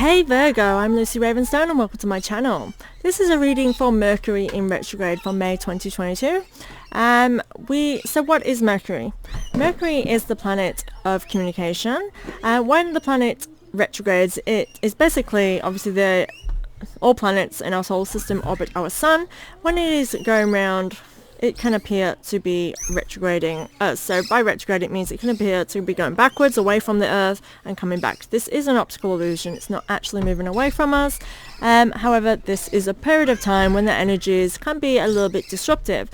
Hey Virgo, I'm Lucy Ravenstone and welcome to my channel. This is a reading for Mercury in retrograde for May 2022. So what is Mercury? Mercury is the planet of communication. When the planet retrogrades, it is basically, obviously all planets in our solar system orbit our sun. When it is going around, it can appear to be retrograding us. So by retrograde, it means it can appear to be going backwards away from the Earth and coming back. This is an optical illusion. It's not actually moving away from us. However, this is a period of time when the energies can be a little bit disruptive.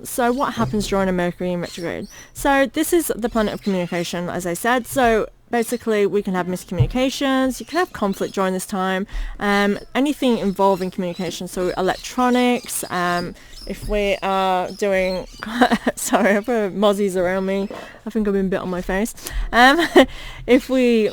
So what happens during a Mercury in retrograde? So this is the planet of communication, as I said. So basically, we can have miscommunications, you can have conflict during this time, anything involving communication, so electronics, if we are doing, sorry, I've got mozzies around me, I think I've been bit on my face, if we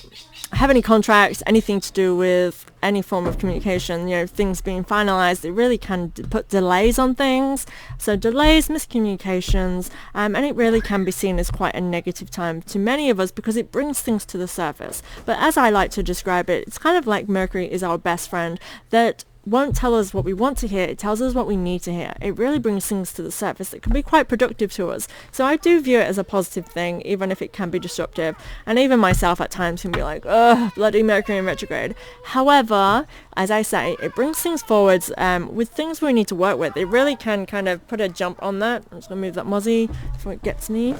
have any contracts, anything to do with any form of communication, things being finalized, it really can put delays on things. So delays, miscommunications, and it really can be seen as quite a negative time to many of us because it brings things to the surface. But as I like to describe it, it's kind of like Mercury is our best friend that won't tell us what we want to hear, it tells us what we need to hear. It really brings things to the surface. It can be quite productive to us. So I do view it as a positive thing, even if it can be disruptive. And even myself at times can be like, ugh, bloody Mercury in retrograde. However, as I say, it brings things forwards with things we need to work with. It really can kind of put a jump on that. I'm just going to move that mozzie before it gets me.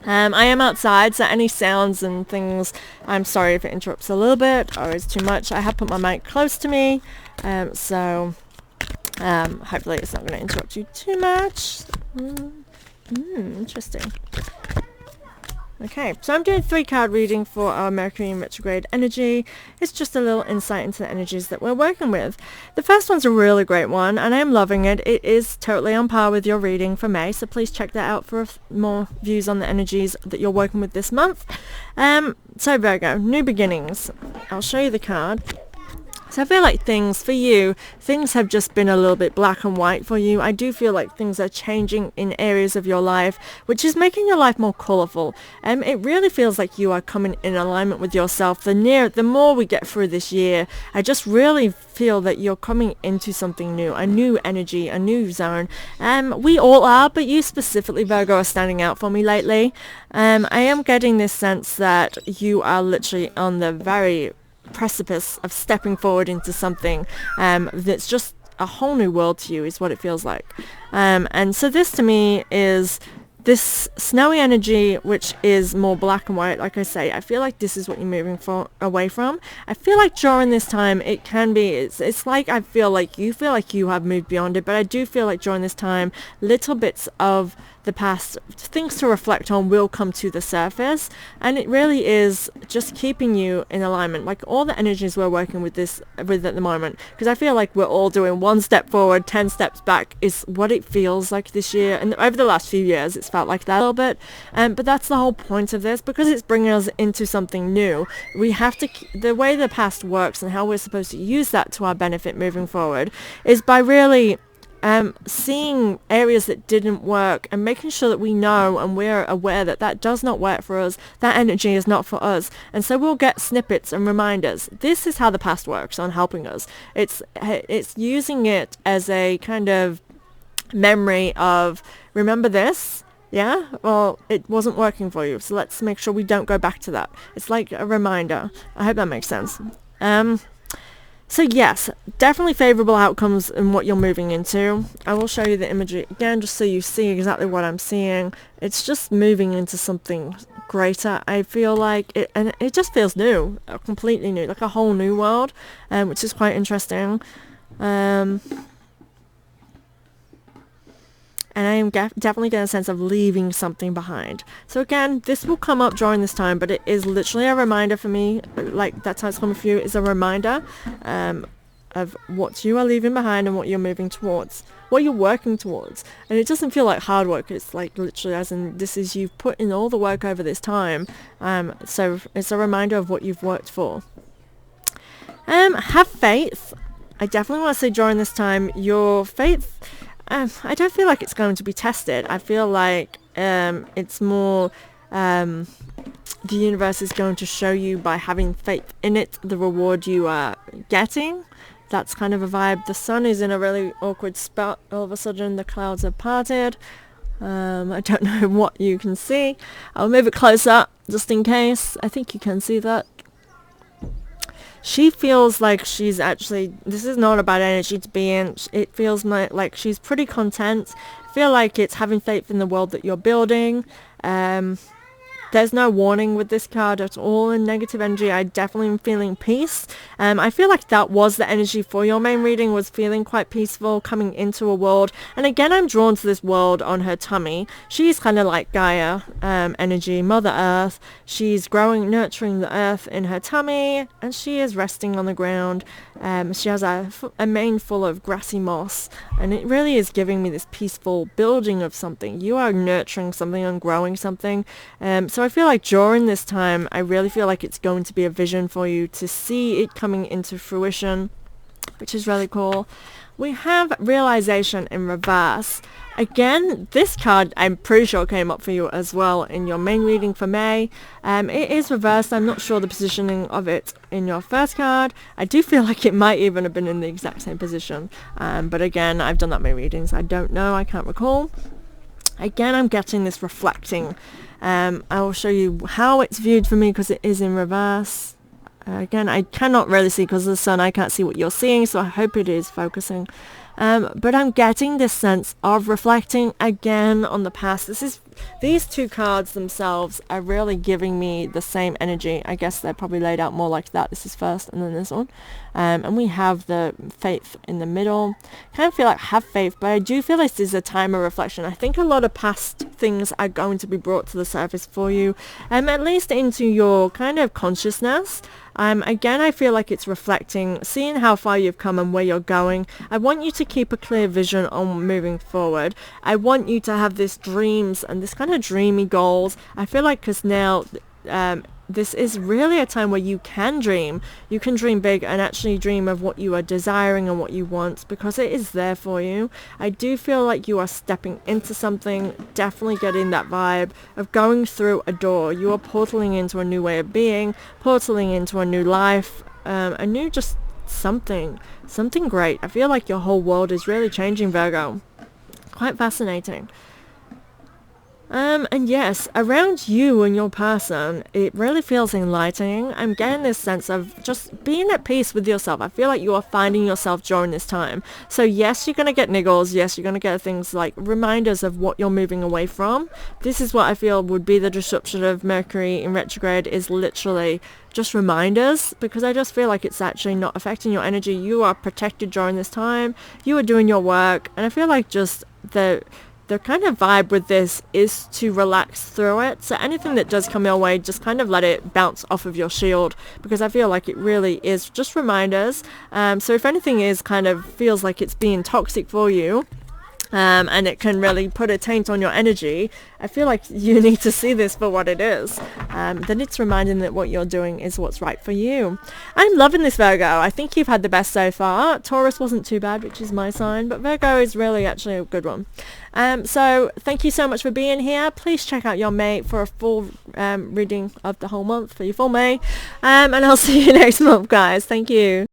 I am outside, so any sounds and things, I'm sorry if it interrupts a little bit or is too much. I have put my mic close to me, so hopefully it's not going to interrupt you too much. Interesting. Okay, so I'm doing 3-card reading for our Mercury in retrograde energy. It's just a little insight into the energies that we're working with. The first one's a really great one, and I am loving it. It is totally on par with your reading for May, so please check that out for more views on the energies that you're working with this month. So Virgo, New Beginnings. I'll show you the card. So I feel like things have just been a little bit black and white for you. I do feel like things are changing in areas of your life, which is making your life more colourful. It really feels like you are coming in alignment with yourself. The more we get through this year, I just really feel that you're coming into something new, a new energy, a new zone. We all are, but you specifically, Virgo, are standing out for me lately. I am getting this sense that you are literally on the very precipice of stepping forward into something that's just a whole new world to you, is what it feels like. And so this to me is this snowy energy, which is more black and white. Like I say, I feel like this is what you're moving away from. I feel like during this time it can be, it's like I feel like you have moved beyond it, but I do feel like during this time little bits of the past, things to reflect on, will come to the surface, and it really is just keeping you in alignment, like all the energies we're working with at the moment, because I feel like we're all doing 1 step forward, 10 steps back is what it feels like this year, and over the last few years it's felt like that a little bit, but that's the whole point of this, because it's bringing us into something new. We have to, the way the past works and how we're supposed to use that to our benefit moving forward is by really seeing areas that didn't work and making sure that we know and we're aware that that does not work for us, that energy is not for us, and so we'll get snippets and reminders. This is how the past works on helping us. It's using it as a kind of memory of, remember this? Yeah? Well, it wasn't working for you, so let's make sure we don't go back to that. It's like a reminder. I hope that makes sense. So yes, definitely favourable outcomes in what you're moving into. I will show you the imagery again just so you see exactly what I'm seeing. It's just moving into something greater, I feel like, and it just feels new, completely new, like a whole new world, which is quite interesting. And I am definitely getting a sense of leaving something behind. So again, this will come up during this time, but it is literally a reminder for me, like that time's coming for you, is a reminder of what you are leaving behind and what you're moving towards, what you're working towards. And it doesn't feel like hard work, it's like literally as in this is you've put in all the work over this time, so it's a reminder of what you've worked for. Have faith. I definitely want to say during this time, your faith, I don't feel like it's going to be tested. I feel like it's more the universe is going to show you by having faith in it, the reward you are getting. That's kind of a vibe. The sun is in a really awkward spot. All of a sudden the clouds have parted. I don't know what you can see. I'll move it closer just in case. I think you can see that. She feels like she's actually, this is not a bad energy to be in. It feels like she's pretty content. I feel like it's having faith in the world that you're building. There's no warning with this card at all in negative energy. I definitely am feeling peace. I feel like that was the energy for your main reading, was feeling quite peaceful, coming into a world. And again, I'm drawn to this world on her tummy. She's kind of like Gaia energy, Mother Earth. She's growing, nurturing the earth in her tummy, and she is resting on the ground. She has a mane full of grassy moss, and it really is giving me this peaceful building of something. You are nurturing something and growing something. So I feel like during this time, I really feel like it's going to be a vision for you to see it coming into fruition, which is really cool. We have realization in reverse. Again, this card I'm pretty sure came up for you as well in your main reading for May. It is reversed. I'm not sure the positioning of it in your first card. I do feel like it might even have been in the exact same position. But again, I've done that many readings. I don't know. I can't recall. Again, I'm getting this reflecting. I will show you how it's viewed for me because it is in reverse. Again, I cannot really see because of the sun. I can't see what you're seeing, so I hope it is focusing. But I'm getting this sense of reflecting again on the past. These two cards themselves are really giving me the same energy. I guess they're probably laid out more like that. This is first and then this one. And we have the faith in the middle. Kind of feel like have faith, but I do feel this is a time of reflection. I think a lot of past things are going to be brought to the surface for you, at least into your kind of consciousness. Again, I feel like it's reflecting, seeing how far you've come and where you're going. I want you to keep a clear vision on moving forward. I want you to have this dreams and this kind of dreamy goals. I feel like because now this is really a time where you can dream. You can dream big and actually dream of what you are desiring and what you want, because it is there for you. I do feel like you are stepping into something, definitely getting that vibe of going through a door. You are portaling into a new way of being, portaling into a new life, a new just something great. I feel like your whole world is really changing, Virgo. Quite fascinating. And yes, around you and your person, it really feels enlightening. I'm getting this sense of just being at peace with yourself. I feel like you are finding yourself during this time. So yes, you're going to get niggles. Yes, you're going to get things like reminders of what you're moving away from. This is what I feel would be the disruption of Mercury in retrograde, is literally just reminders, because I just feel like it's actually not affecting your energy. You are protected during this time. You are doing your work. And I feel like just the kind of vibe with this is to relax through it. So anything that does come your way, just kind of let it bounce off of your shield, because I feel like it really is just reminders. So if anything is kind of feels like it's being toxic for you, and it can really put a taint on your energy, I feel like you need to see this for what it is. Then it's reminding that what you're doing is what's right for you. I'm loving this, Virgo. I think you've had the best so far. Taurus wasn't too bad, which is my sign, but Virgo is really actually a good one. So thank you so much for being here. Please check out your May for a full reading of the whole month, for your full May. And I'll see you next month, guys. Thank you.